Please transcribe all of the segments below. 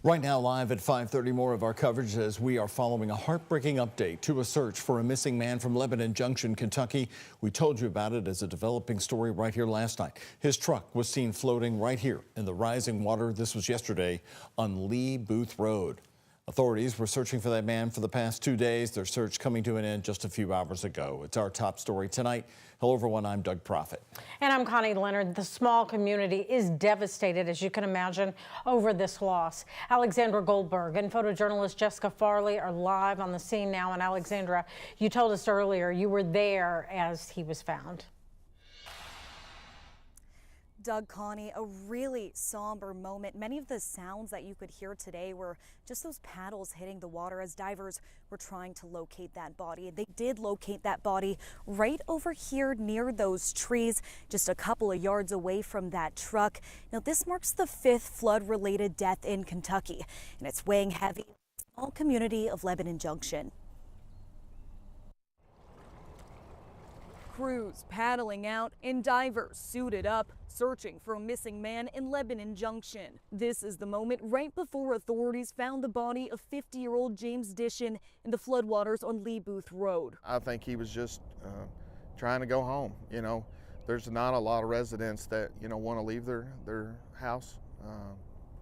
Right now, live at 5:30, more of our coverage as we are following a heartbreaking update to a search for a missing man from Lebanon Junction, Kentucky. We told you about it as a developing story right here last night. His truck was seen floating right here in the rising water. This was yesterday on Lee Booth Road. Authorities were searching for that man for the past 2 days. Their search coming to an end just a few hours ago. It's our top story tonight. Hello, everyone. I'm Doug Proffitt. And I'm Connie Leonard. The small community is devastated, as you can imagine, over this loss. Alexandra Goldberg and photojournalist Jessica Farley are live on the scene now. And Alexandra, you told us earlier you were there as he was found. Doug, Connie, a really somber moment. Many of the sounds that you could hear today were just those paddles hitting the water as divers were trying to locate that body. They did locate that body right over here near those trees, just a couple of yards away from that truck. Now, this marks the 5th flood-related death in Kentucky, and it's weighing heavy in the small community of Lebanon Junction. Crews paddling out and divers suited up, searching for a missing man in Lebanon Junction. This is the moment right before authorities found the body of 50-year-old James Dishin in the floodwaters on Lee Booth Road. I think he was just trying to go home. You know, there's not a lot of residents that, want to leave their house.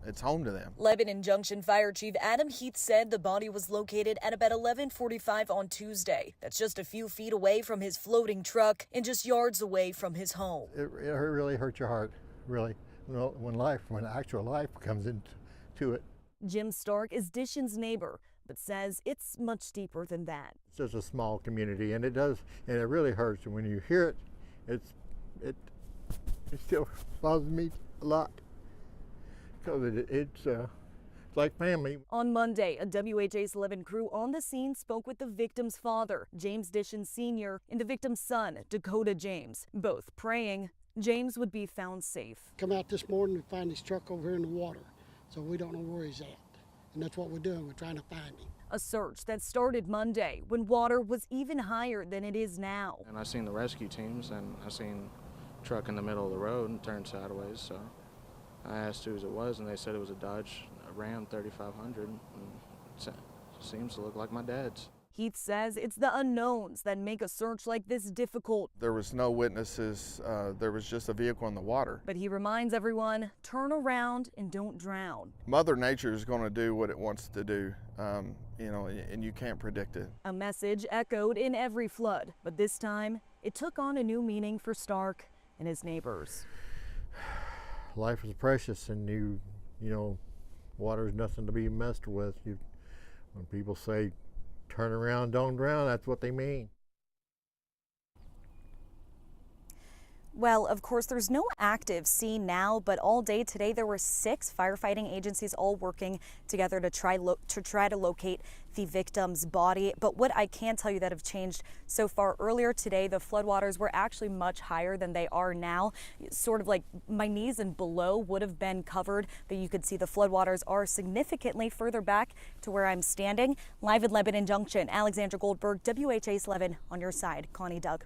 It's home to them. Lebanon Junction Fire Chief Adam Heath said the body was located at about 11:45 on Tuesday. That's just a few feet away from his floating truck and just yards away from his home. It really hurts your heart, really, when actual life comes into it. Jim Stark is Dishin's neighbor, but says it's much deeper than that. It's just a small community, and it really hurts. And when you hear it, it still bothers me a lot. Because it's like family. On Monday, a WHA's 11 crew on the scene spoke with the victim's father, James Dishin Sr., and the victim's son, Dakota James, both praying James would be found safe. Come out this morning and find his truck over here in the water, so we don't know where he's at. And that's what we're doing. We're trying to find him. A search that started Monday when water was even higher than it is now. And I seen the rescue teams, and I seen a truck in the middle of the road and turned sideways, so I asked whose it was, and they said it was a Dodge Ram 3500. And it seems to look like my dad's. Heath says it's the unknowns that make a search like this difficult. There was no witnesses. There was just a vehicle in the water. But he reminds everyone, turn around and don't drown. Mother Nature is going to do what it wants to do, and you can't predict it. A message echoed in every flood, but this time it took on a new meaning for Stark and his neighbors. Life is precious, and water is nothing to be messed with. When people say, turn around, don't drown, that's what they mean. Well, of course, there's no active scene now, but all day today there were 6 firefighting agencies all working together to try to locate the victim's body. But what I can tell you that have changed so far, earlier today the floodwaters were actually much higher than they are now. Sort of like my knees and below would have been covered, but you could see the floodwaters are significantly further back to where I'm standing. Live at Lebanon Junction, Alexandra Goldberg, WHA's 11 on your side. Connie, Doug.